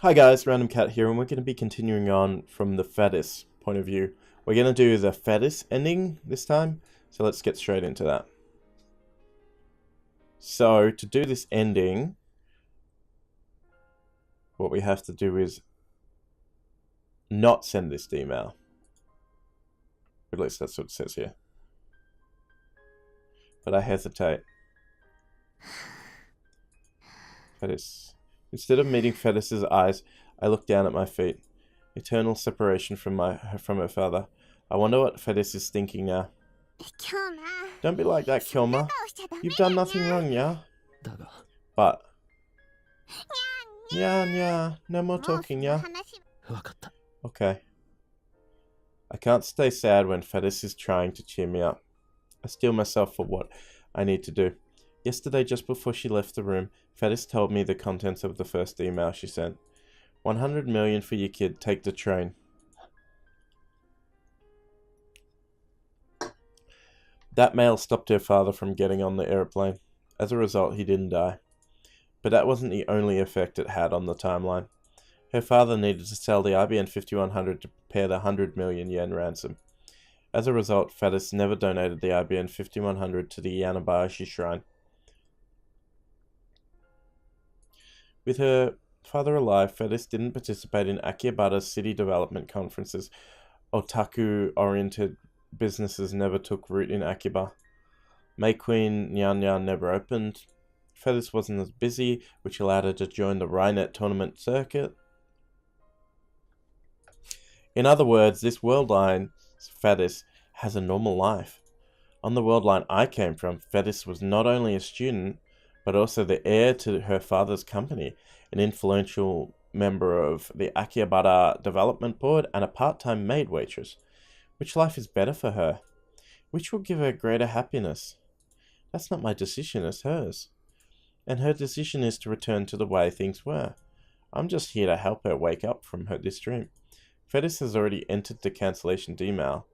Hi guys, Random Cat here, and we're going to be continuing on from the Faris point of view. We're going to do the Faris ending this time, so let's get straight into that. So, to do this ending, what we have to do is not send this email. At least that's what it says here. But I hesitate. Faris. Instead of meeting Faris's eyes, I look down at my feet. Eternal separation from her father. I wonder what Faris is thinking now. Don't be like that, Kyoma. You've done nothing wrong, yeah? But... Yeah, no more talking, yeah? Okay. I can't stay sad when Faris is trying to cheer me up. I steel myself for what I need to do. Yesterday, just before she left the room, Faris told me the contents of the first email she sent. 100 million for your kid, take the train. That mail stopped her father from getting on the airplane. As a result, he didn't die. But that wasn't the only effect it had on the timeline. Her father needed to sell the IBN 5100 to prepare the 100 million yen ransom. As a result, Faris never donated the IBN 5100 to the Yanabayashi shrine. With her father alive, Faris didn't participate in Akihabara's city development conferences. Otaku-oriented businesses never took root in Akiba. May Queen Nyan never opened. Faris wasn't as busy, which allowed her to join the Rynet tournament circuit. In other words, this world line, Faris, has a normal life. On the world line I came from, Faris was not only a student, but also the heir to her father's company, an influential member of the Akihabara Development Board, and a part-time maid waitress. Which life is better for her? Which will give her greater happiness? That's not my decision, it's hers. And her decision is to return to the way things were. I'm just here to help her wake up from this dream. Faris has already entered the cancellation email.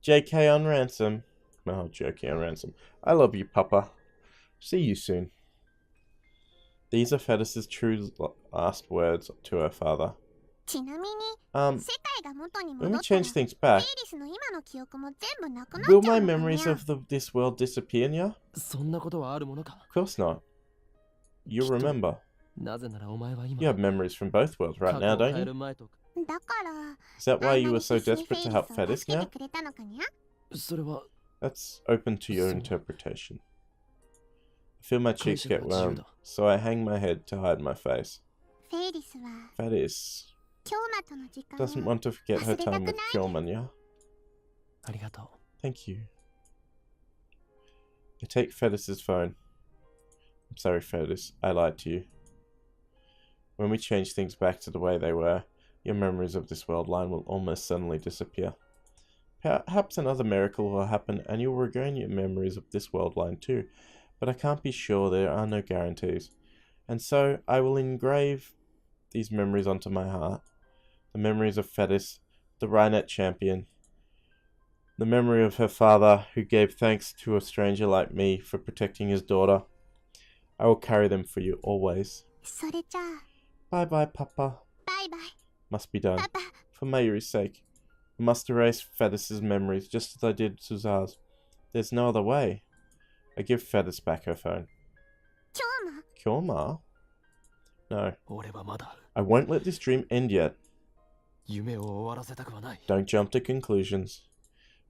JK on ransom. Oh, JK on ransom. I love you, Papa. See you soon. These are Faris's true last words to her father. When we change things back, will my memories of this world disappear now? Of course not. You'll remember. You have memories from both worlds right now, don't you? Is that why you were so desperate to help Faris now? That's open to your interpretation. I feel my cheeks get warm, so I hang my head to hide my face. Faris doesn't want to forget her time with Kyoma, yeah? Thank you. I take Faris's phone. I'm sorry, Faris, I lied to you. When we change things back to the way they were, your memories of this world line will almost suddenly disappear. Perhaps another miracle will happen and you'll regain your memories of this world line too, but I can't be sure, there are no guarantees. And so, I will engrave these memories onto my heart. The memories of Faris, the Rynet champion. The memory of her father, who gave thanks to a stranger like me for protecting his daughter. I will carry them for you always. Bye-bye, Papa. Bye-bye. Must be done. Papa. For Mayuri's sake. I must erase Faris's memories, just as I did Suza's. There's no other way. I give Faris back her phone. Kyoma? No. I won't let this dream end yet. Don't jump to conclusions.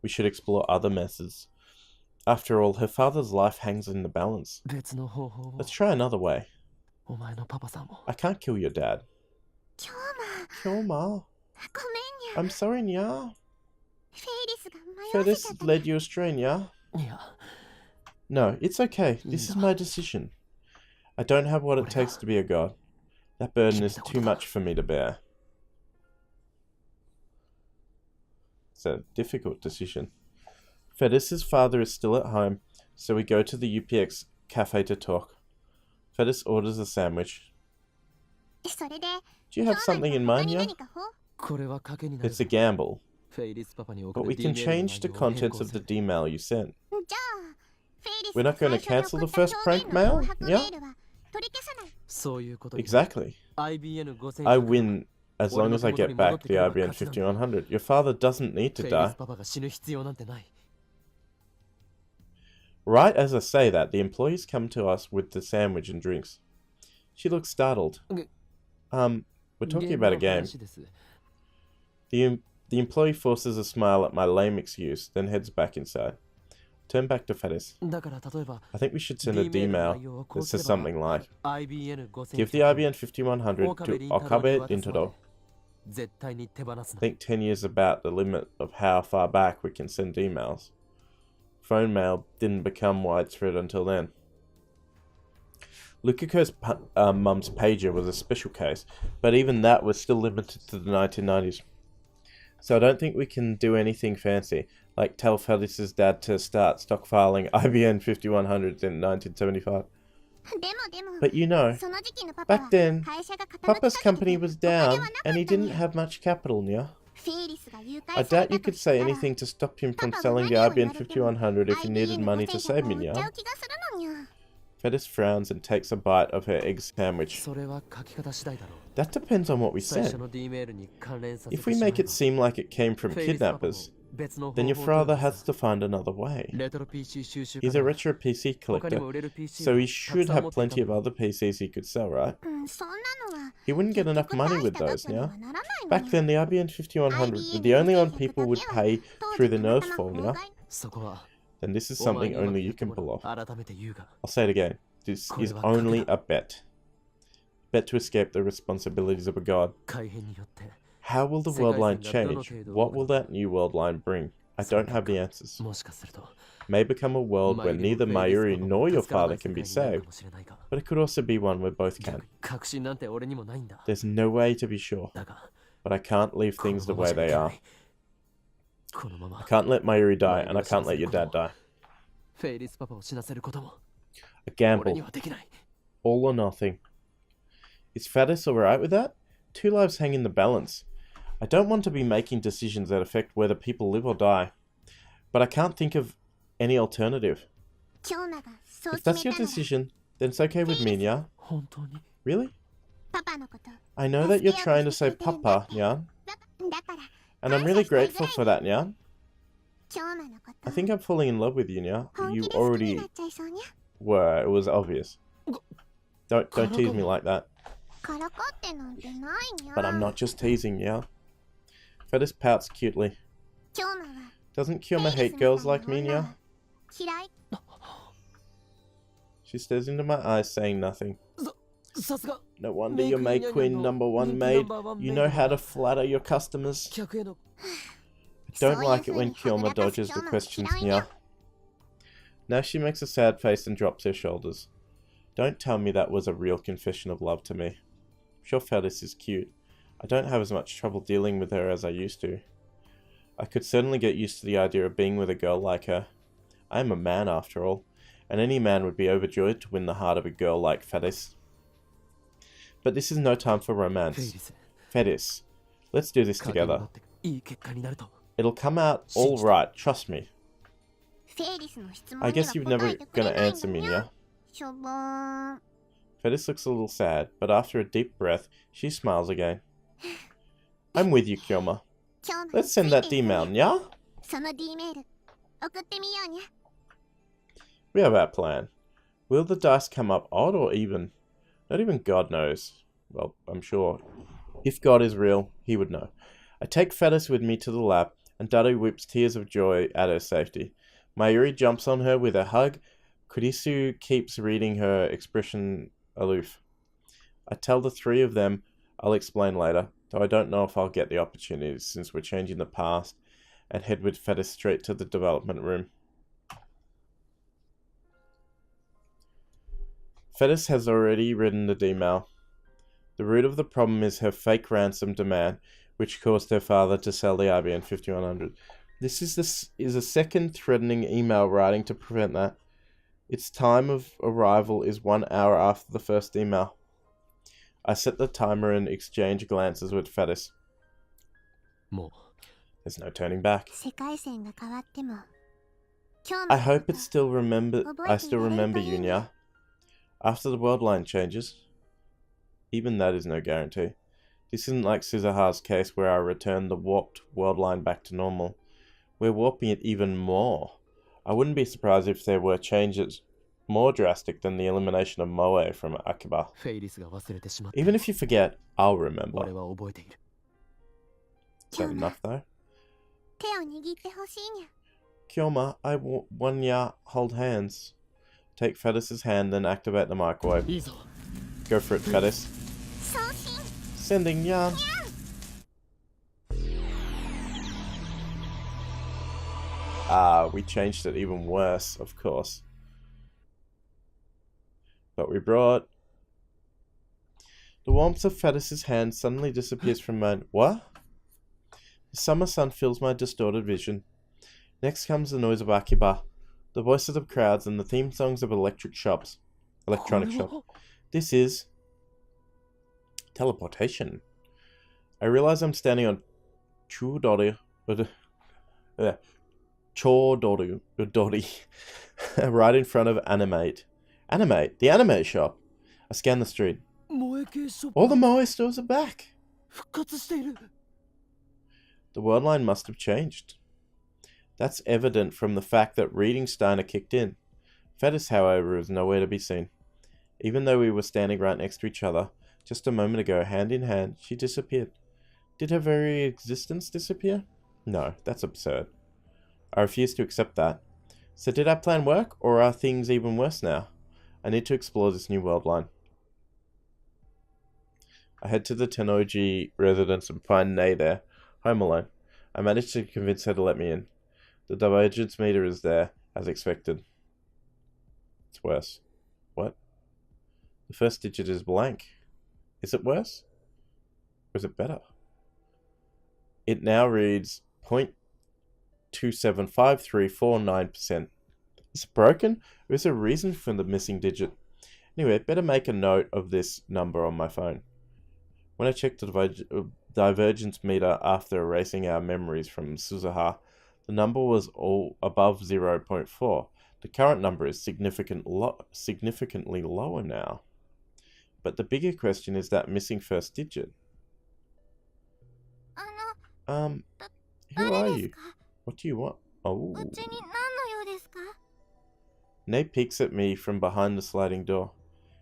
We should explore other methods. After all, her father's life hangs in the balance. Let's try another way. I can't kill your dad. Kyoma. I'm sorry, nya. Faris led you astray, nya. No, it's okay. This is my decision. I don't have what it takes to be a god. That burden is too much for me to bear. It's a difficult decision. Faris's father is still at home, so we go to the UPX cafe to talk. Faris orders a sandwich. Do you have something in mind, yeah? It's a gamble. But we can change the contents of the D-mail you sent. We're not going to cancel the first prank mail, yeah? Exactly. I win as long as I get back the IBN 5100. Your father doesn't need to die. Right as I say that, the employees come to us with the sandwich and drinks. She looks startled. We're talking about a game. The employee forces a smile at my lame excuse, then heads back inside. Turn back to Faris. I think we should send a D-mail that says something like, give the IBN 5100 to Okabe Dintoro. I think 10 years is about the limit of how far back we can send emails. Phone mail didn't become widespread until then. Lukiko's mum's pager was a special case, but even that was still limited to the 1990s. So I don't think we can do anything fancy, like tell Faris's dad to start stockpiling IBN 5100s in 1975. But you know, back then, Papa's company was down, and he didn't have much capital, Nya. I doubt you could say anything to stop him from selling the IBN 5100 if he needed money to save me, Nya. Faris frowns and takes a bite of her egg sandwich. That depends on what we said. If we make it seem like it came from kidnappers, then your father has to find another way. He's a retro PC collector, so he should have plenty of other PCs he could sell, right? He wouldn't get enough money with those now. Back then, the IBN 5100 were the only one people would pay through the nose for now. Then this is something only you can pull off. I'll say it again. This is only a bet. Bet to escape the responsibilities of a god. How will the world line change? What will that new world line bring? I don't have the answers. May become a world where neither Mayuri nor your father can be saved, but it could also be one where both can. There's no way to be sure, but I can't leave things the way they are. I can't let Mayuri die, and I can't let your dad die. A gamble. All or nothing. Is Faris alright with that? 2 lives hang in the balance. I don't want to be making decisions that affect whether people live or die, but I can't think of any alternative. If that's your decision, then it's okay with me, Nya. Really? I know that you're trying to save Papa, Nya. And I'm really grateful for that, Nya. I think I'm falling in love with you, Nya. You already were. It was obvious. Don't tease me like that. But I'm not just teasing, Nya. Faris pouts cutely. Doesn't Kyoma hate girls like me, Nya? She stares into my eyes, saying nothing. No wonder you're Maid Queen #1 maid. You know how to flatter your customers. I don't like it when Kyoma dodges the questions, Nya. Now she makes a sad face and drops her shoulders. Don't tell me that was a real confession of love to me. I'm sure Faris is cute. I don't have as much trouble dealing with her as I used to. I could certainly get used to the idea of being with a girl like her. I am a man after all, and any man would be overjoyed to win the heart of a girl like Faris. But this is no time for romance. Faris, let's do this together. It'll come out all right, trust me. I guess you're never gonna answer me, Nya. Faris looks a little sad, but after a deep breath, she smiles again. I'm with you, Kyoma. Let's send that D-mail, Nya? We have our plan. Will the dice come up odd or even? Not even God knows. Well, I'm sure. If God is real, he would know. I take Faris with me to the lab, and Daru weeps tears of joy at her safety. Mayuri jumps on her with a hug. Kurisu keeps reading her expression aloof. I tell the 3 of them I'll explain later, though I don't know if I'll get the opportunity since we're changing the past, and head with Faris straight to the development room. Faris has already written the D-mail. The root of the problem is her fake ransom demand, which caused her father to sell the IBN 5100. This is a second threatening email writing to prevent that. Its time of arrival is 1 hour after the first email. I set the timer and exchange glances with Faris. There's no turning back. I hope I still remember you, Nya. After the world line changes, Even that is no guarantee. This isn't like Suzuha's case where I returned the warped world line back to normal. We're warping it even more. I wouldn't be surprised if there were changes more drastic than the elimination of Moe from Akiba. Even if you forget, I'll remember. Is that enough though? Kyoma, I want ya hold hands. Take Faris' hand, then activate the microwave. Go for it, Faris. Sending ya. We changed it even worse, of course. But we brought... The warmth of Faris' hand suddenly disappears from mine. What? The summer sun fills my distorted vision. Next comes the noise of Akiba, the voices of crowds, and the theme songs of electronic shops. This is... teleportation. I realize I'm standing on Chodori, right in front of Animate. Animate? The anime shop. I scan the street. All the Moe stores are back. The world line must have changed. That's evident from the fact that reading Steiner kicked in. Faris, however, was nowhere to be seen. Even though we were standing right next to each other, just a moment ago, hand in hand, she disappeared. Did her very existence disappear? No, that's absurd. I refuse to accept that. So did our plan work, or are things even worse now? I need to explore this new world line. I head to the Tennoji residence and find Nei there, home alone. I managed to convince her to let me in. The divergence meter is there, as expected. It's worse. What? The first digit is blank. Is it worse? Or is it better? It now reads 0.275349%. Is it broken? Or is there a reason for the missing digit? Anyway, better make a note of this number on my phone. When I checked the divergence meter after erasing our memories from Suzuha, the number was all above 0.4. The current number is significantly lower now. But the bigger question is that missing first digit. Who are you? What do you want? Oh. Nei peeks at me from behind the sliding door.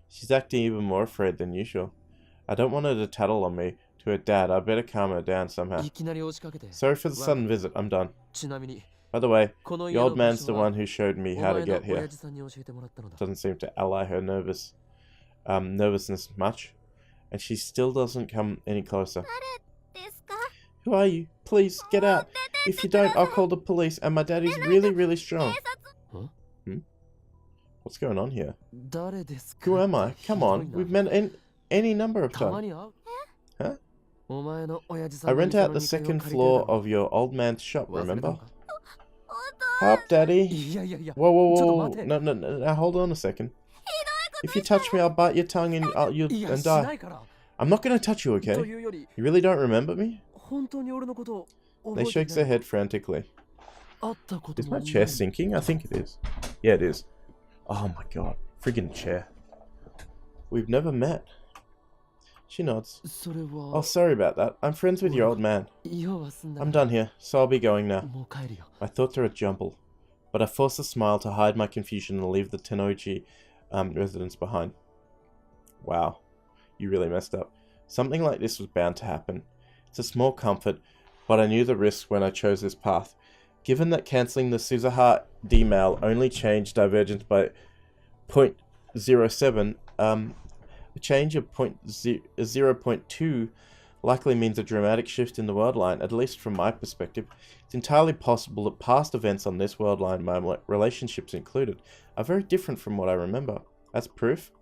She's acting even more afraid than usual. I don't want her to tattle on me to her dad. I better calm her down somehow. Sorry for the sudden visit. I'm done. By the way, the old man's the one who showed me how to get here. Doesn't seem to ally her nervousness much. And she still doesn't come any closer. Who are you? Please, get out. If you don't, I'll call the police, and my daddy's really, really strong. Huh? What's going on here? Who am I? Come on, we've met any number of times. Huh? I rent out the second floor of your old man's shop, remember? Help, Daddy. Whoa. No, hold on a second. If you touch me, I'll bite your tongue and you'll die. I'm not going to touch you, okay? You really don't remember me? They shakes her head frantically. Is my chair sinking? I think it is. Yeah, it is. Oh my god. Friggin' chair. We've never met. She nods. Oh, sorry about that. I'm friends with your old man. I'm done here, so I'll be going now. My thoughts are a jumble, but I force a smile to hide my confusion and leave the Tennoji residence behind. Wow. You really messed up. Something like this was bound to happen. It's a small comfort, but I knew the risks when I chose this path. Given that cancelling the Suzuha D-mail only changed divergence by 0.07, a change of 0.2 likely means a dramatic shift in the world line, at least from my perspective. It's entirely possible that past events on this world line, my relationships included, are very different from what I remember. As proof,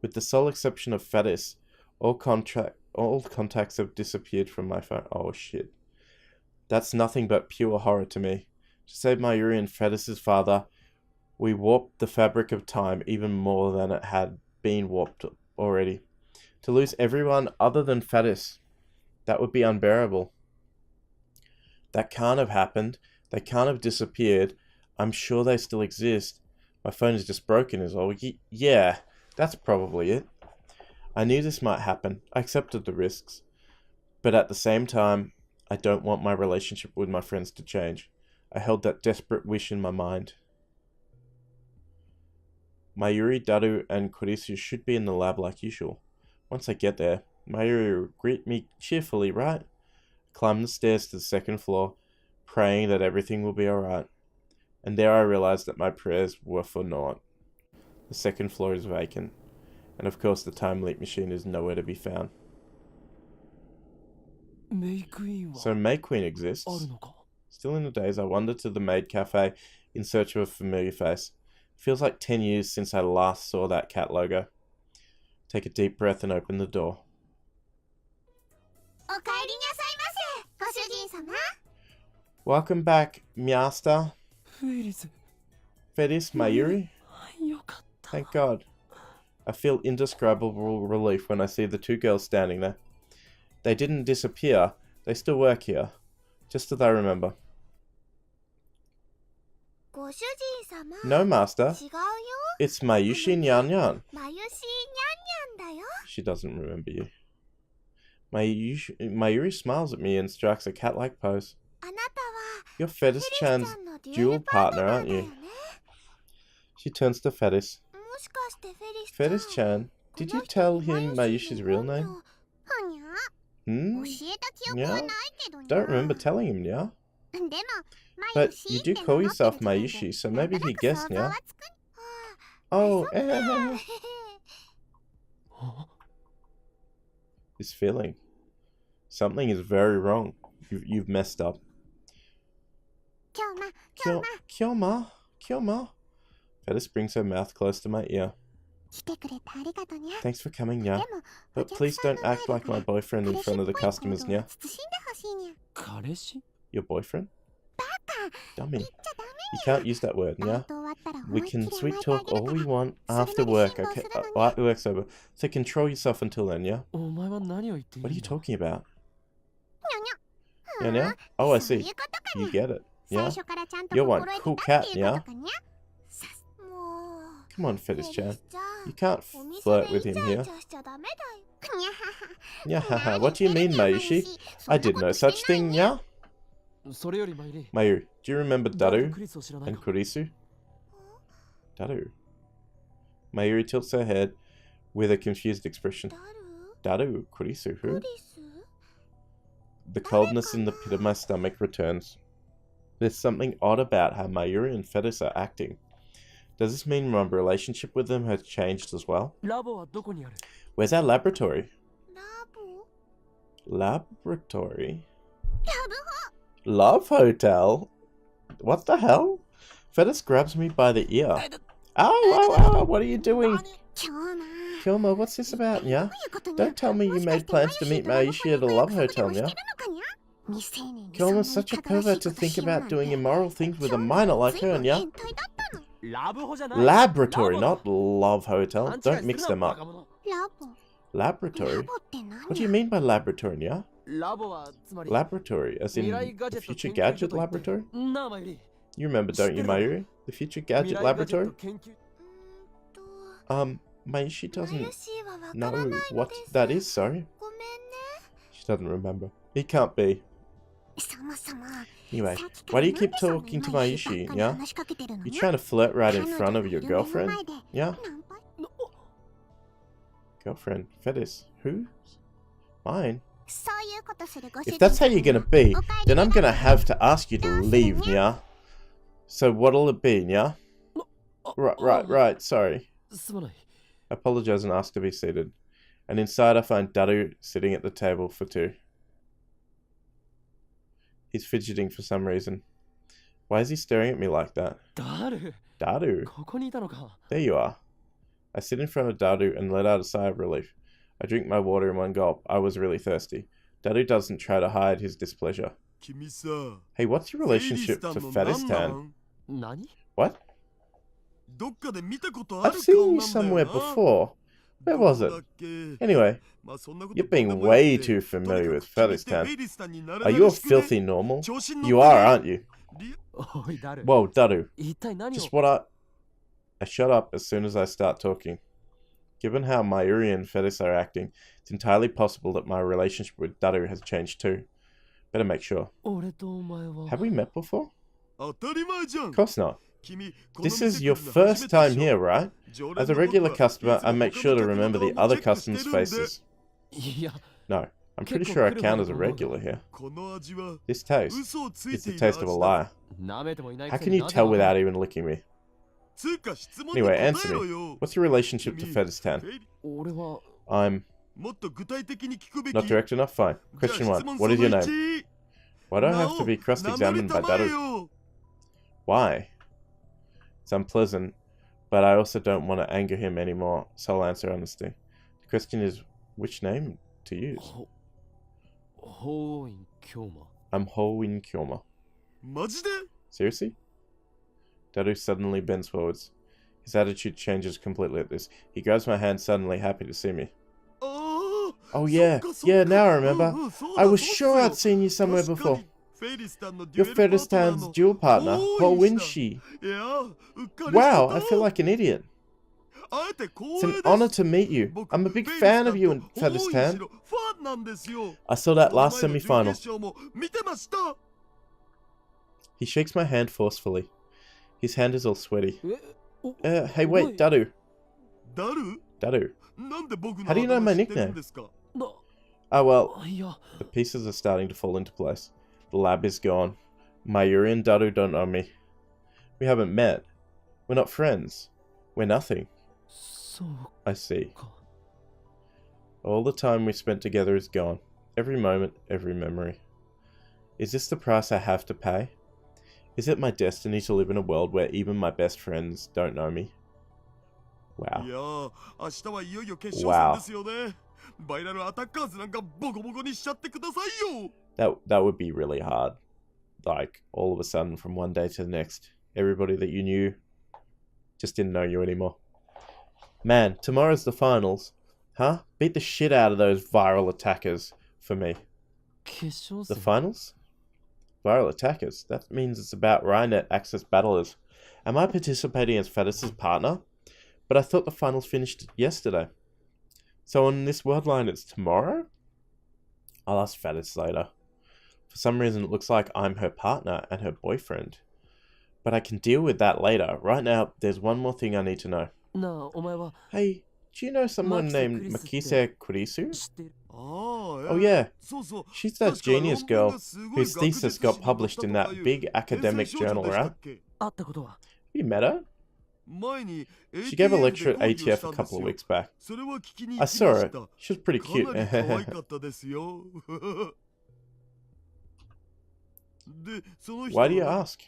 with the sole exception of Faris, all contacts have disappeared from my phone. Oh shit. That's nothing but pure horror to me. To save Mayuri and Faris' father, we warped the fabric of time even more than it had been warped already. To lose everyone other than Faris, that would be unbearable. That can't have happened. They can't have disappeared. I'm sure they still exist. My phone is just broken is all. Yeah, that's probably it. I knew this might happen. I accepted the risks. But at the same time, I don't want my relationship with my friends to change. I held that desperate wish in my mind. Mayuri, Daru, and Kurisu should be in the lab like usual. Once I get there, Mayuri will greet me cheerfully, right? I climb the stairs to the second floor, praying that everything will be alright. And there I realized that my prayers were for naught. The second floor is vacant. And of course the time leap machine is nowhere to be found. So May Queen exists. Still in the days, I wander to the maid cafe in search of a familiar face. Feels like 10 years since I last saw that cat logo. Take a deep breath and open the door. Welcome back, Miasta. Faris, Mayuri? Thank God. I feel indescribable relief when I see the two girls standing there. They didn't disappear. They still work here. Just as I remember. No, Master. It's Mayushi Nyan Nyan. She doesn't remember you. Mayuri smiles at me and strikes a cat-like pose. You're Faris-chan's dual partner, aren't you? She turns to Faris. Faris-chan, did you tell him Mayushi's real name? Yeah? Don't remember telling him, yeah? But you do call yourself Mayushi, so maybe he guessed, yeah? Oh, This feeling. Something is very wrong. You've messed up. Kyoma. Faris brings her mouth close to my ear. Thanks for coming, Nya. But please don't act like my boyfriend in front of the customers, Nya. Your boyfriend? Dummy. You can't use that word, Nya. We can sweet talk all we want after work, okay? After work's over. So control yourself until then, yeah? What are you talking about? Nya? Oh, I see. You get it. Yeah? You're one cool cat, yeah? Come on, Faris-chan. You can't flirt with him here. Yeah, what do you mean, Mayushi? I did no such thing, yeah? Mayu, do you remember Daru and Kurisu? Daru. Mayuri tilts her head with a confused expression. Daru, Kurisu, who? The coldness in the pit of my stomach returns. There's something odd about how Mayuri and Faris are acting. Does this mean my relationship with them has changed as well? Where's our laboratory? Laboratory? Love Hotel? What the hell? Faris grabs me by the ear. Ow, what are you doing? Kyoma, what's this about, yeah? Don't tell me you made plans to meet Mayushi at a love hotel, yeah? Kyoma's such a pervert to think about doing immoral things with a minor like her, yeah? Laboratory, not love hotel. Don't mix them up. Laboratory? What do you mean by laboratory, yeah? Laboratory, as in the future gadget laboratory? You remember, don't you, Mayuri? The future gadget laboratory? Mayushi doesn't know what that is, sorry. She doesn't remember. It can't be. Anyway, why do you keep talking to Mayushi, yeah? You trying to flirt right in front of your girlfriend? Yeah? Girlfriend? Faris? Who? Mine? If that's how you're gonna be, then I'm gonna have to ask you to leave, yeah? So what'll it be, yeah? Right, sorry. I apologize and ask to be seated. And inside I find Daru sitting at the table for two. He's fidgeting for some reason. Why is he staring at me like that? Daru? There you are. I sit in front of Daru and let out a sigh of relief. I drink my water in one gulp. I was really thirsty. Daru doesn't try to hide his displeasure. Hey, what's your relationship to Faris-tan? What? I've seen you somewhere before. Where was it? Anyway, you're being way too familiar with Faris-tan. Are you a filthy normal? You are, aren't you? Whoa, Daru. Just what I shut up as soon as I start talking. Given how Mayuri and Faris are acting, it's entirely possible that my relationship with Daru has changed too. Better make sure. Have we met before? Of course not. This is your first time here, right? As a regular customer, I make sure to remember the other customers' faces. No, I'm pretty sure I count as a regular here. This taste, it's the taste of a liar. How can you tell without even licking me? Anyway, answer me. What's your relationship to Featherstan? I'm... Not direct enough? Fine. Question 1. What is your name? Why do I have to be cross-examined by Daru? Why? It's unpleasant, but I also don't want to anger him anymore, so I'll answer honestly. The question is, which name to use? I'm Ho-In Kyoma. Seriously? Daru suddenly bends forwards. His attitude changes completely at this. He grabs my hand suddenly, happy to see me. Oh yeah, now I remember. I was sure I'd seen you somewhere before. You're Featherstan's duel partner, Ho-In-shi. Wow, I feel like an idiot. It's an honor to meet you. I'm a big fan of you and Featherstan. I saw that last semi-final. He shakes my hand forcefully. His hand is all sweaty. Hey wait, Daru. Daru? How do you know my nickname? Oh well, the pieces are starting to fall into place. The lab is gone. Mayuri and Daru don't know me. We haven't met. We're not friends. We're nothing. I see. All the time we spent together is gone. Every moment, every memory. Is this the price I have to pay? Is it my destiny to live in a world where even my best friends don't know me? Wow. Wow. That would be really hard. Like, all of a sudden, from one day to the next, everybody that you knew just didn't know you anymore. Man, tomorrow's the finals. Huh? Beat the shit out of those viral attackers for me. The finals? Viral attackers? That means it's about Rynet Access Battlers. Am I participating as Faris' partner? But I thought the finals finished yesterday. So on this world line, it's tomorrow? I'll ask Faris later. For some reason, it looks like I'm her partner and her boyfriend. But I can deal with that later. Right now, there's one more thing I need to know. Hey, do you know someone named Makise Kurisu? Oh yeah, she's that genius girl whose thesis got published in that big academic journal, right? You met her? She gave a lecture at ATF a couple of weeks back. I saw her. She was pretty cute. Why do you ask?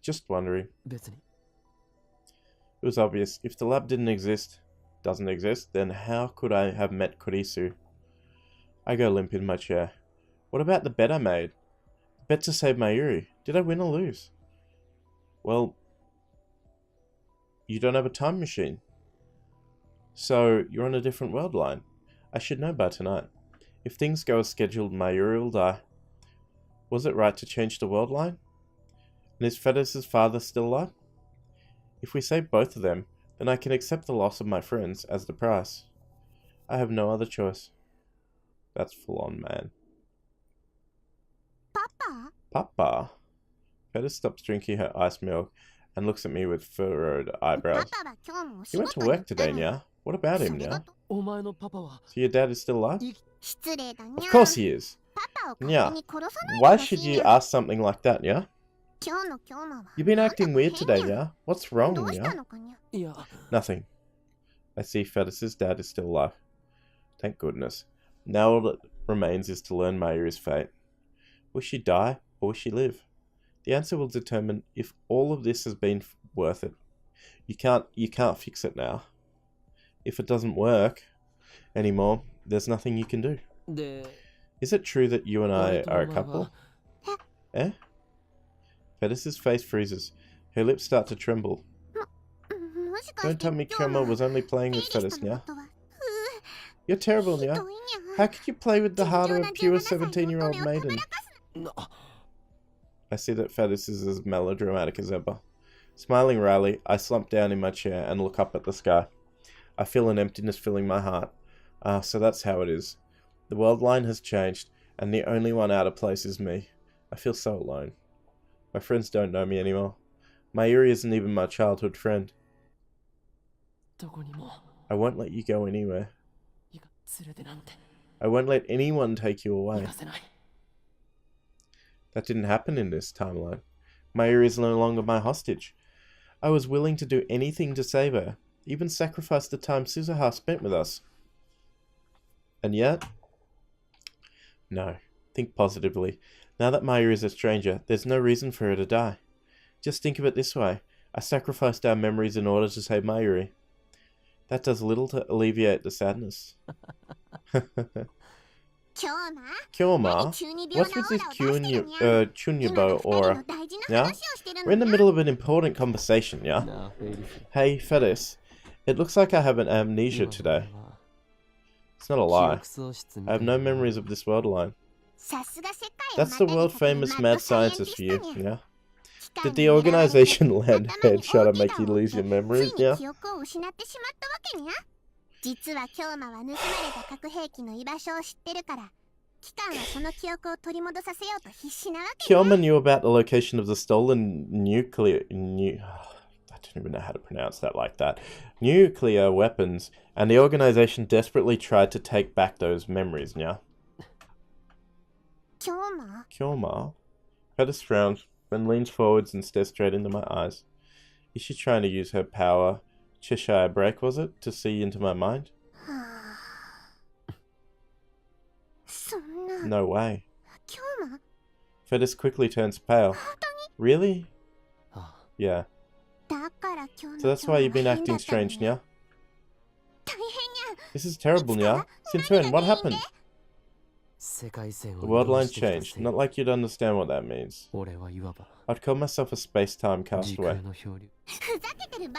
Just wondering. It was obvious. If the lab doesn't exist, then how could I have met Kurisu? I go limp in my chair. What about the bet I made? The bet to save Mayuri. Did I win or lose? Well, you don't have a time machine. So, you're on a different world line. I should know by tonight. If things go as scheduled, Mayuri will die. Was it right to change the world line? And is Faris' father still alive? If we save both of them, then I can accept the loss of my friends as the price. I have no other choice. That's full on, man. Papa? Faris stops drinking her iced milk and looks at me with furrowed eyebrows. He went to work today, Nya. What about him, Nya? So your dad is still alive? Of course he is. Nya, why should you ask something like that, Nya? You've been acting weird today, Nya. What's wrong, Nya? Nothing. I see Faris' dad is still alive. Thank goodness. Now all that remains is to learn Mayuri's fate. Will she die, or will she live? The answer will determine if all of this has been worth it. You can't fix it now. If it doesn't work anymore, there's nothing you can do. Is it true that you and I are a couple? Eh? Faris' face freezes. Her lips start to tremble. Don't tell me Kyoma was only playing with Faris, Nya. You're terrible, Nya. How could you play with the heart of a pure 17-year-old maiden? I see that Faris is as melodramatic as ever. Smiling wryly, I slump down in my chair and look up at the sky. I feel an emptiness filling my heart. Ah, so that's how it is. The world line has changed, and the only one out of place is me. I feel so alone. My friends don't know me anymore. Mayuri isn't even my childhood friend. I won't let you go anywhere. I won't let anyone take you away. That didn't happen in this timeline. Mayuri is no longer my hostage. I was willing to do anything to save her, even sacrifice the time Suzuha spent with us. And yet... No. Think positively. Now that Mayuri is a stranger, there's no reason for her to die. Just think of it this way. I sacrificed our memories in order to save Mayuri. That does little to alleviate the sadness. Kyoma? What's with this Chunyabo aura? Yeah? We're in the middle of an important conversation, yeah? Hey, Faris. It looks like I have an amnesia today. It's not a lie. I have no memories of this world line. That's the world-famous mad scientist for you, yeah? Did the organization land headshot and make you lose your memories, yeah? Kyoma knew about the location of the stolen nuclear... I don't even know how to pronounce that like that. Nuclear weapons, and the organization desperately tried to take back those memories, yeah? Kyoma? Faris frowns, then leans forwards and stares straight into my eyes. Is she trying to use her power, Cheshire break was it, to see into my mind? No way. Faris quickly turns pale. Really? Yeah. So that's why you've been acting strange, Nya? This is terrible, Nya. Since when? What happened? The world line's changed. Not like you'd understand what that means. I'd call myself a space-time castaway.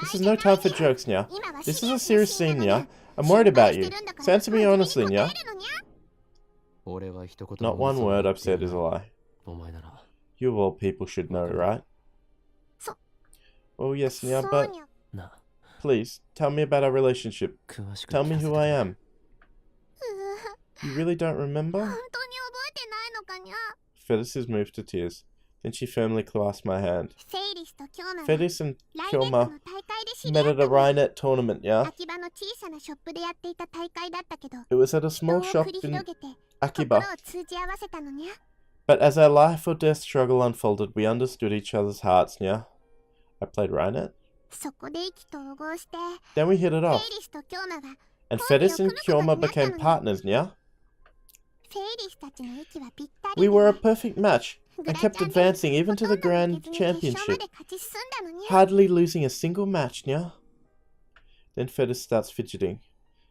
This is no time for jokes, Nya. This is a serious scene, Nya. I'm worried about you. So answer me honestly, Nya. Not one word I've said is a lie. You of all people should know, right? Oh yes, Nya, but... Please, tell me about our relationship. Tell me who I am. You really don't remember? Faris is moved to tears. Then she firmly clasped my hand. Faris and Kyoma met at a Rhinet tournament, yeah? It was at a small shop in Akiba. But as our life or death struggle unfolded, we understood each other's hearts, yeah? I played Rhinet. Then we hit it off. And Faris and Kyoma became partners, yeah? We were a perfect match, and kept advancing even to the Grand Championship, hardly losing a single match, yeah? Then Faris starts fidgeting.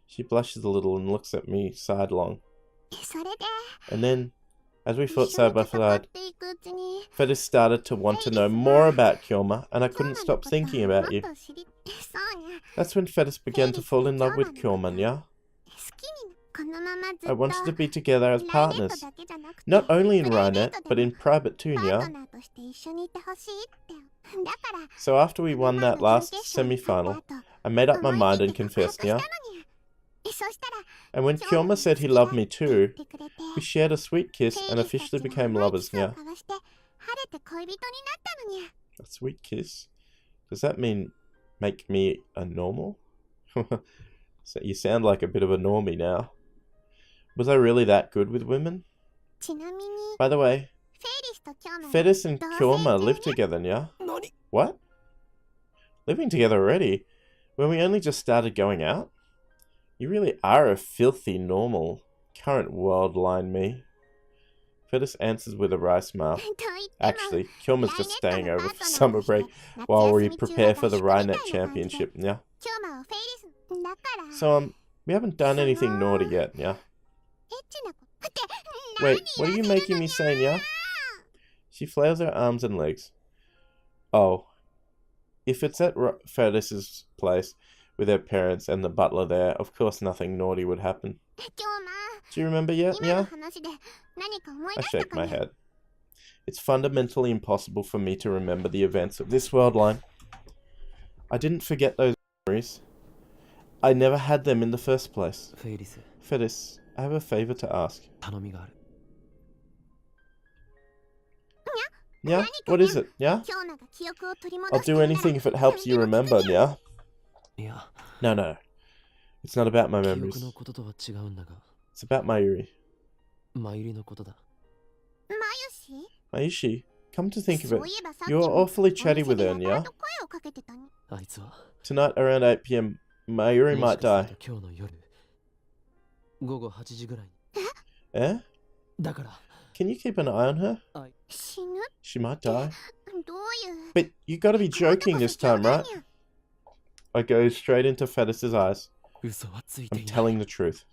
She blushes a little and looks at me sidelong. And then, as we fought side by side, Faris started to want to know more about Kyoma, and I couldn't stop thinking about you. That's when Faris began to fall in love with Kyoma, yeah? I wanted to be together as partners, not only in Rhinet, but in private too, yeah? So after we won that last semi-final, I made up my mind and confessed, yeah? And when Kyoma said he loved me too, we shared a sweet kiss and officially became lovers, yeah? A sweet kiss? Does that mean make me a normal? So you sound like a bit of a normie now. Was I really that good with women? By the way, Faris and Kyoma live together, yeah? What? Living together already? When we only just started going out? You really are a filthy normal. Current world line me. Faris answers with a wry smile. Actually, Kyoma's just staying over for summer break while we prepare for the Rhinet Championship, yeah? So, we haven't done anything naughty yet, yeah? Wait, what are you making me say, yeah? She flails her arms and legs. Oh. If it's at Faris's place, with her parents and the butler there, of course nothing naughty would happen. Do you remember yet, yeah? I shake my head. It's fundamentally impossible for me to remember the events of this world line. I didn't forget those memories. I never had them in the first place. フェイリス、 Faris, I have a favor to ask. 頼みがある。 Yeah? What is it? Yeah? I'll do anything if it helps you remember, yeah? いや、 No, no. It's not about my 記憶 memories. のこととは違うんだが、 It's about Mayuri. マユリのことだ。 Mayushi, come to think of it, you were awfully chatty with her, yeah? あいつは、 Tonight around 8 p.m, Mayuri もし might かする die. と今日の夜、午後8時ぐらいに。 Eh? だから、 Can you keep an eye on her? あい、 She might die. But you gotta be joking this time, right? I go straight into Faris's eyes. 嘘はついて I'm いない。 telling the truth.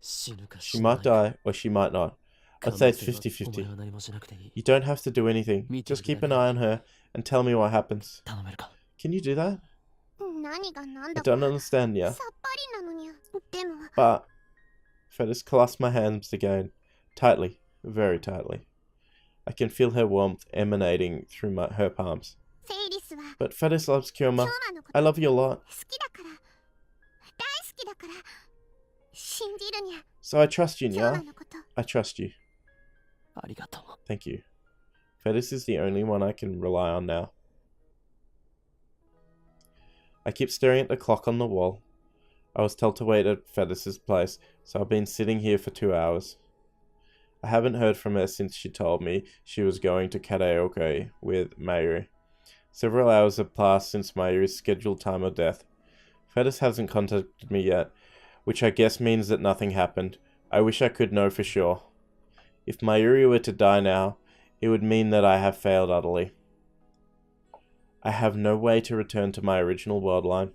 死ぬか She 死な might ないか。 die or she might not. 可 I'd 能 say 性 it's はお前 50-50. は何もしなくていい。 You don't have to do anything. Me Just too, keep an eye on her and tell me what happens. 頼めるか。 Can you do that? 何が何 I だか don't understand, yeah. さっぱりなのにゃ。でも、 But Faris clasped my hands again, tightly, very tightly. I can feel her warmth emanating through her palms. フェイリスは But Faris loves キョ Kyoma. マのこと I love you a lot. 好きだから、大好きだから、信じるにゃ。 So I trust you, キョマ yeah? のこと。 I trust you. ありがとう。 Thank you. Faris is the only one I can rely on now. I keep staring at the clock on the wall. I was told to wait at Faris's place, so I've been sitting here for 2 hours. I haven't heard from her since she told me she was going to karaoke with Mayuri. Several hours have passed since Mayuri's scheduled time of death. Faris hasn't contacted me yet, which I guess means that nothing happened. I wish I could know for sure. If Mayuri were to die now, it would mean that I have failed utterly. I have no way to return to my original world line.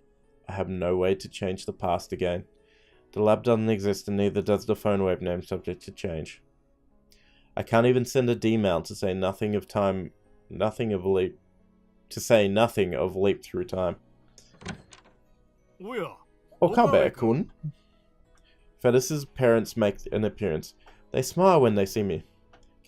I have no way to change the past again. The lab doesn't exist and neither does the phone wave name subject to change. I can't even send a D-mail to say nothing of time, nothing of leap, to say nothing of leap through time. Okabe-kun. Faris's parents make an appearance. They smile when they see me.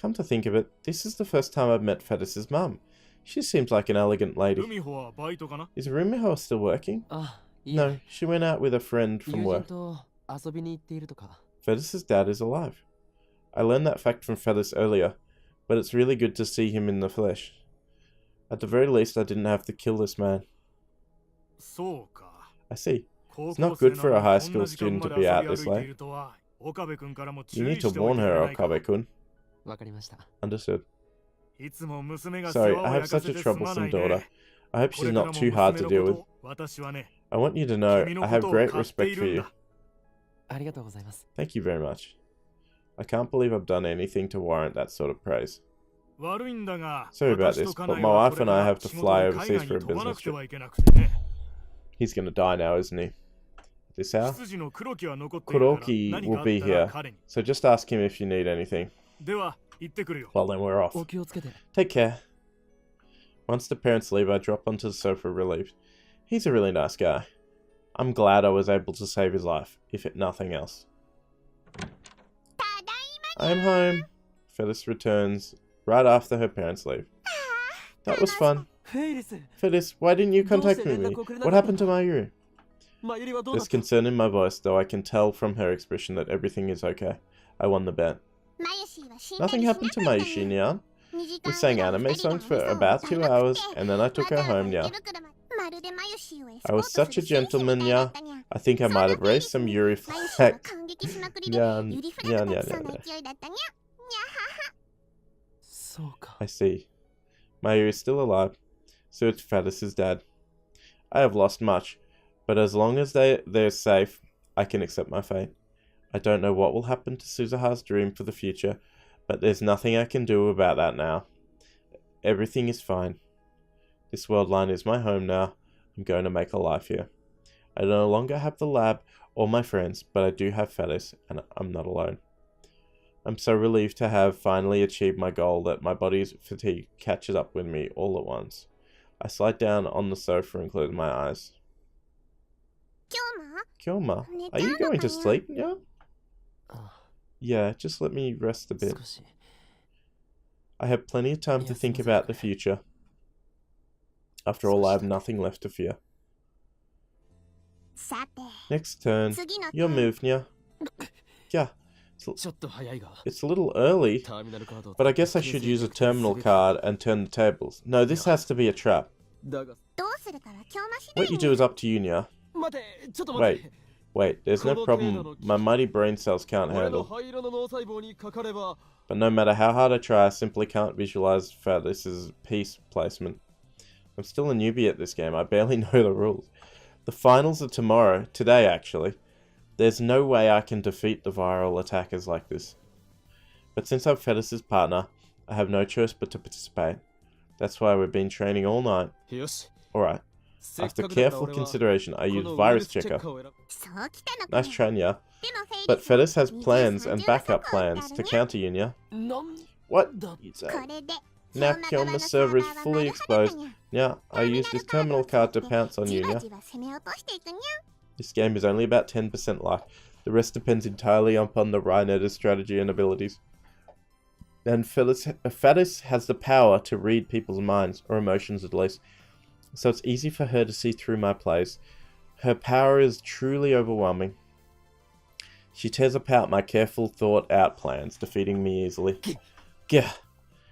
Come to think of it, this is the first time I've met Faris's mum. She seems like an elegant lady. Is Rumiho still working? あ、いえ、 No, she went out with a friend 友 from 人 work. と遊びに行っているとか。 Faris's dad is alive. I learned that fact from Faris earlier, but it's really good to see him in the flesh. At the very least, I didn't have to kill this man. I see. It's not good for a high school student to be out this late. You need to warn her, Okabe-kun. わかりました。 Understood. Sorry, I have such a troublesome daughter. I hope she's not too hard to deal with. I want you to know I have great respect for you. ありがとうございます。 Thank you very much. I can't believe I've done anything to warrant that sort of praise. Sorry about this, but my wife and I have to fly overseas for a business trip. He's gonna die now, isn't he? This hour? Kuroki will be here, so just ask him if you need anything. Well, then we're off. お気をつけて。 Take care. Once the parents leave, I drop onto the sofa relieved. He's a really nice guy. I'm glad I was able to save his life, if it nothing else. I'm home. Faris returns right after her parents leave. That was fun. フェイリス、 Faris, why didn't you contact me? What happened to Mayuri? マユリはどうだ There's った？ concern in my voice, though I can tell from her expression that everything is okay. I won the bet. Nothing happened to Mayushi, Nyan. We sang anime songs for about 2 hours, and then I took her home, Nyan. I was such a gentleman, Nyan. I think I might have raised some Yuri flags. Nyan, Nyan, Nyan, Nyan. そうか。 I see. Mayuri is still alive, so it's Faris's dad. I have lost much, but as long as they're safe, I can accept my fate. I don't know what will happen to Suzuha's dream for the future, but there's nothing I can do about that now. Everything is fine. This world line is my home now. I'm going to make a life here. I no longer have the lab or my friends, but I do have Faris, and I'm not alone. I'm so relieved to have finally achieved my goal that my body's fatigue catches up with me all at once. I slide down on the sofa and close my eyes. Kyoma, are you going to sleep, yeah? あ、 Yeah, just let me rest a bit. 少し。 I have plenty of time to think about the future. After all, I have nothing left to fear. さて Next turn. 次の Your move, Nya. Yeah. ちょっと早いが It's a little early, ターミナルカードを but I guess I should use a terminal card and turn the tables. No, this has to be a trap. だがどうするかは今日まし What you do is up to you, Nya. 待てちょっと待って Wait, there's no problem my mighty brain cells can't 俺の handle. 灰色の脳細胞にかかれば But no matter how hard I try, I simply can't visualize Faris's piece placement. I'm still a newbie at this game. I barely know the rules. The finals are tomorrow. Today, actually. There's no way I can defeat the viral attackers like this. But since I'm Faris's partner, I have no choice but to participate. That's why we've been training all night. よし Alright. せっ After かくだから careful 俺は consideration, I こ use のウイル virus スチェッ checker. カーを選ぶそうきたのか Nice try, Nya. でも But フェリ Faris has plans and 20 backup 30 plans to counter you, Nya. なん What? だ You こ say? れで Now 今日 Kilma's の server is サーバーは fully 丸裸 exposed. に Yeah, I use this terminal card to pounce on じ you, わ yeah? じわ攻め落としていくにゃ This game is only about 10% luck. The rest depends entirely upon the Rhinetter's strategy and abilities. And Faris has the power to read people's minds, or emotions at least. So it's easy for her to see through my plays. Her power is truly overwhelming. She tears apart my careful thought out plans, defeating me easily. Gah!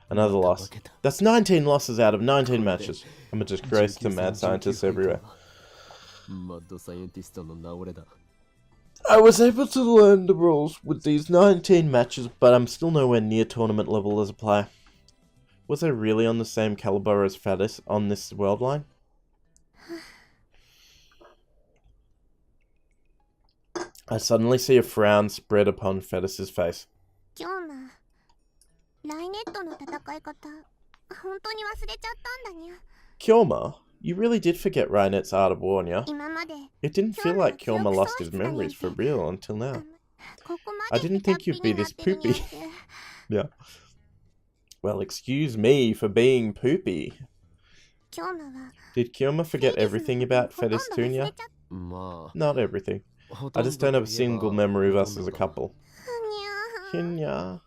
Another loss. That's 19 losses out of 19 matches. I'm a disgrace to mad scientists everywhere. マッドサイエンティストの名折れだ I was able to learn the rules with these 19 matches, but I'm still nowhere near tournament level as a player. Was I really on the same caliber as Faris on this world line? I suddenly see a frown spread upon Faris's face. 今日のライネットの戦い方本当に忘れちゃったんだにゃ Kyorma, you really did forget Rhinet's art of war, yeah? 今まで It didn't feel like Kyorma lost his memories for real until now. ここま I で didn't think you'd be this 下手っぴになってるにゃ poopy. Yeah. Well, excuse me for being poopy. 今日のは Did Kyorma forget everything about Faris too, yeah? ま Not everything. あほ I とんど just don't have a といえば single memory of ほ us とん as a どだ couple. にゃ Hinya.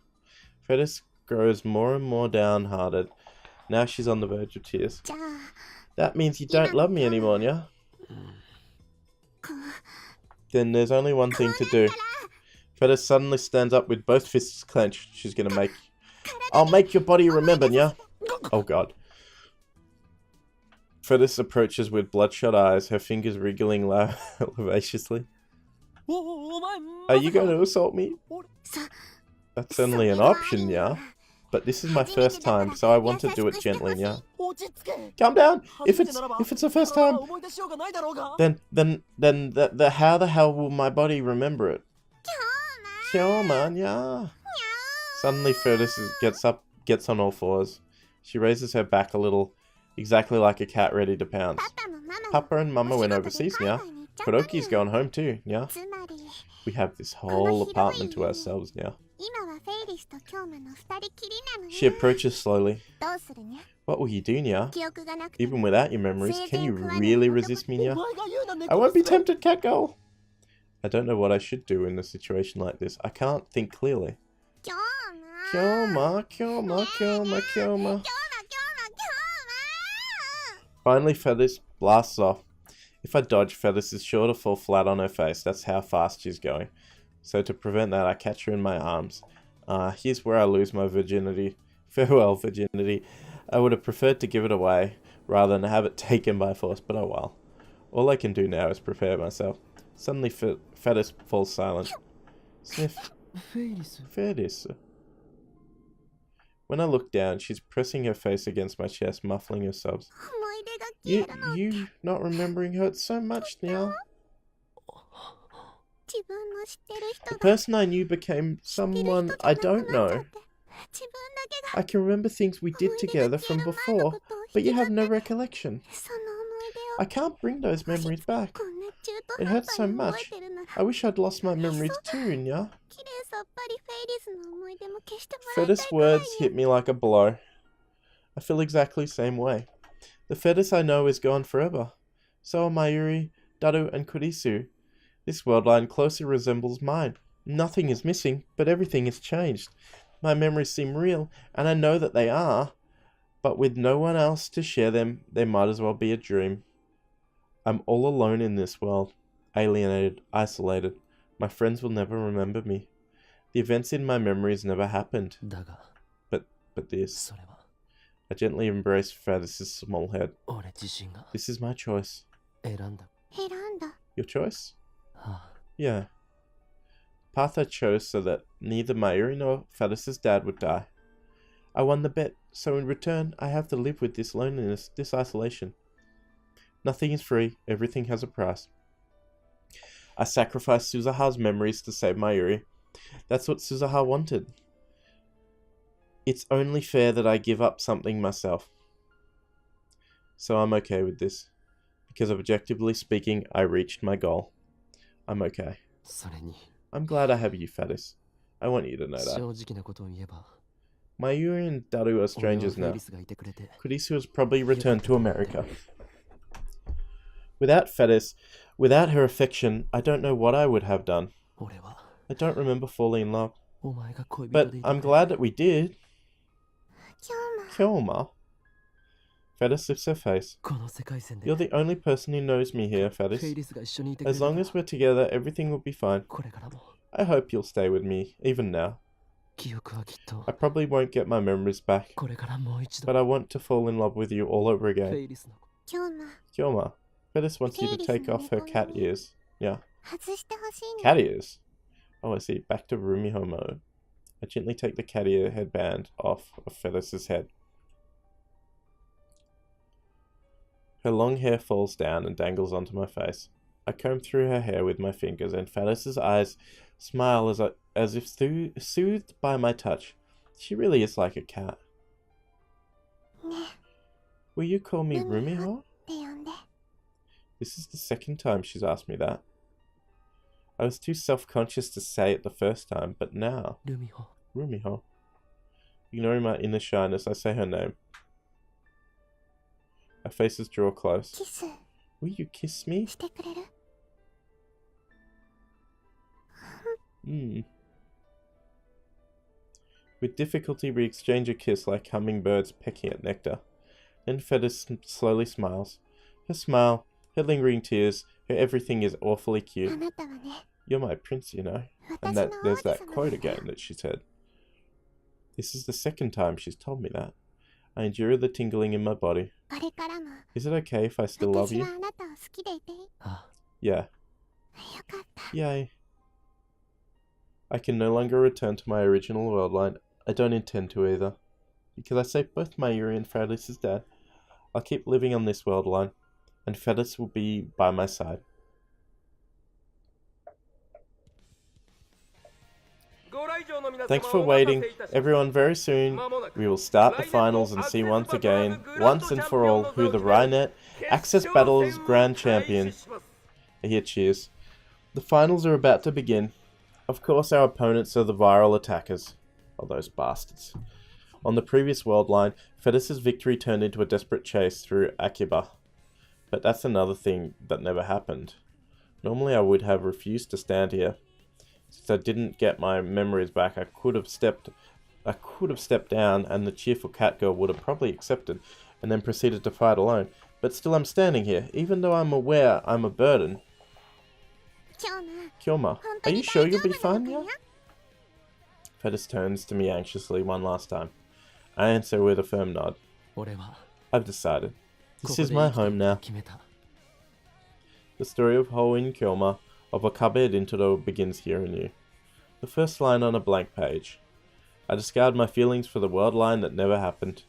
Faris grows more and more downhearted. Now she's on the verge of tears. じゃあ That means you don't love me anymore, yeah? こ Then there's only one thing to do. Faris suddenly stands up with both fists clenched. She's gonna make... I'll make your body remember, yeah? Oh god. Faris approaches with bloodshot eyes, her fingers wriggling lasciviously. お前 Are you going to assault me? そ That's certainly an option, yeah? But this is my first time, so I want to do it gently, yeah? 落ち着け Calm down! 初 If めてならば it's the first 体 time, は思い出しようがないだろうが then how the hell will my body remember it? Kyorma, yeah. Suddenly Faris gets on all fours. She raises her back a little, exactly like a cat ready to pounce. パパもママも Papa and Mama went overseas, 海 yeah? 外に行っちゃったにゃ Kuroki's going home too, yeah? つまり We have this whole apartment to ourselves now. 今はフェイリスと今日の二人きりなのに She approaches slowly. どうするにゃ What will you do, Nya? 記憶がなくて Even without your memories, can you really resist me, お Nya? 前が言うな I won't be 猫 tempted, Catgirl! I don't know what I should do in a situation like this. I can't think clearly. 今日な Kyorma. Finally, Faris blasts off. If I dodge, Faris is sure to fall flat on her face. That's how fast she's going. So to prevent that, I catch her in my arms. Here's where I lose my virginity. Farewell, virginity. I would have preferred to give it away, rather than have it taken by force, but oh well. All I can do now is prepare myself. Suddenly, Faris falls silent. Sniff. フェイリス Faris. When I look down, she's pressing her face against my chest, muffling her sobs. 思い出が消えるの You not remembering hurts so much now. 自分の知ってる The 人が person I knew became 知ってる人 someone じゃ I なく don't なっちゃ know. って自分だけが I can remember things we did 思い出が together 消え from る前の before, ことを but you 引き have ず no って recollection. その思い出を I can't bring those memories back. こんな中途 It 半 hurts 端 so に覚 much. えてるなら I wish I'd lost my memories too, Nya. 綺麗さっぱりフェイリスの思い出も消してもらいたい Faris くらい words hit me like a blow. I feel exactly the same way. The Faris I know is gone forever. So are Mayuri, Daru, and Kurisu. This world line closely resembles mine. Nothing is missing, but everything has changed. My memories seem real, and I know that they are. But with no one else to share them, they might as well be a dream. I'm all alone in this world. alienated, isolated. My friends will never remember me. The events in my memories never happened. だが But this. それは I gently embraced Faris' small head. 俺自身が This is my choice. 選んだ Your choice? はあ Yeah. Path I chose so that neither Mayuri nor Faris' dad would die. I won the bet, so in return, I have to live with this loneliness, this isolation. Nothing is free, everything has a price. I sacrificed Suzuha's memories to save Mayuri. That's what Suzuha wanted. It's only fair that I give up something myself. So I'm okay with this. Because objectively speaking, I reached my goal. I'm okay. それに I'm glad I have you, Faris. I want you to know 正 that. 直なことを言えば Mayuri and Daru are 俺は strangers フェ now. リスがいてくれて Kurisu has probably returned to America. Without Faris, without her affection, I don't know what I would have done. 俺は I don't remember falling in love. お前が恋人 But でいて I'm くれ glad that we did. 今日も Kilma. Faris lifts her face. この世界線で You're the only person who knows me here, フェ Faris. リスが一緒にいてくれ As るか long ら as we're together, everything will be fine. これからも I hope you'll stay with me, even now. 記憶はきっと I probably won't get my memories back, これからもう一度 but I want to fall in love with you all over フ again. ェリスの 今日も Kilma, Faris wants you to take off her cat ears. Yeah. 外してほしいの Cat ears? Oh, I see. Back to Rumiho mode. I gently take the cat ear headband off of Faris' head. Her long hair falls down and dangles onto my face. I comb through her hair with my fingers, and Faris' eyes smile as if soothed by my touch. She really is like a cat. ね Will you call me Rumiho? Rumiho? って呼んで This is the second time she's asked me that. I was too self-conscious to say it the first time, but now, ルミホ Rumiho. Ignoring my inner shyness, I say her name. Our faces draw close. キス Will you kiss me? してくれる With difficulty, we exchange a kiss like hummingbirds pecking at nectar. Then Faris slowly smiles. Her smile, her lingering tears, her everything is awfully あ cute. なたはね You're my prince, you know. 私 And の that 王 there's 子 that 様 quote だ again that she said. This is the second time she's told me that. I endure the tingling in my body. これからも Is it okay if I still love 私 you? はあなたを好きでいていいよ あ Yeah. かった Yay. I can no longer return to my original world line. I don't intend to either. Because I saved both Mayuri and Faris' dad. I'll keep living on this world line. And Faris will be by my side. Thanks for waiting. Everyone, very soon we will start the finals and see once again, once and for all, who the Rynet Access Battles Grand Champion. I hear cheers. The finals are about to begin. Of course, our opponents are the viral attackers. Oh, those bastards. On the previous world line, Faris' victory turned into a desperate chase through Akiba. But that's another thing that never happened. Normally I would have refused to stand here. Since I didn't get my memories back, I could have stepped down and the cheerful cat girl would have probably accepted and then proceeded to fight alone. But still I'm standing here, even though I'm aware I'm a burden. 今日も Kilma, 本 are 当 you に sure 大丈 you'll be 夫な fine の now? かや Faris turns to me anxiously one last time. I answer with a firm nod. 俺は I've decided. こ This こ is で my 生きてい home く now. と決めた The story of Hoin Kilma, of Okabe Intoro begins here anew. The first line on a blank page. I discard my feelings for the world line that never happened.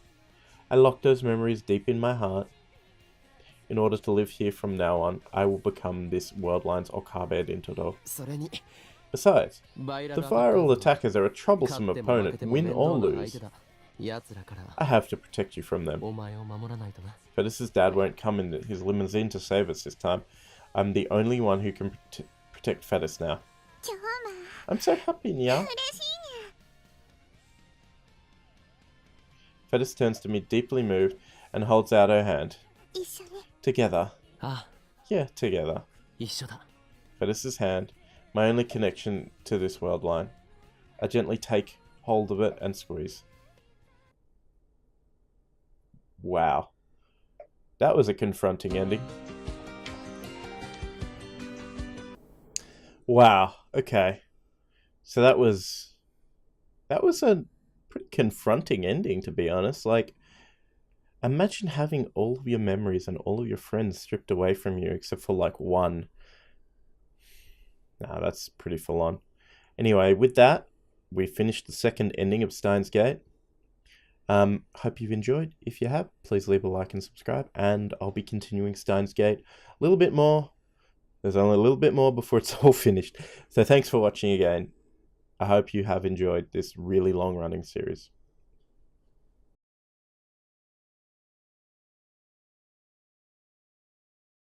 I lock those memories deep in my heart. In order to live here from now on, I will become this world line's Okabe Intoro. それに Besides, バイラ the が viral attackers are a 勝 troublesome っても負け opponent, ても win 面 or 倒な相 lose. 手だ奴らから I have to protect you from them. お前を守らないとな Faris' dad won't come in his limousine to save us this time. I'm the only one who can protect Faris now. 今日も I'm so happy, Nya. 嬉しい Faris turns to me deeply moved and holds out her hand. に一緒に Together. ああ Yeah, together. 一緒だ Faris' hand, my only connection to this world line. I gently take hold of it and squeeze. Wow. That was a confronting ending. Wow. Okay. So that was a pretty confronting ending, to be honest. Like, imagine having all of your memories and all of your friends stripped away from you except for like one. Nah, that's pretty full on. Anyway, with that, we finished the second ending of Steins Gate. Hope you've enjoyed. If you have, please leave a like and subscribe, and I'll be continuing Steins Gate a little bit more. There's only a little bit more before it's all finished. So thanks for watching again. I hope you have enjoyed this really long running series.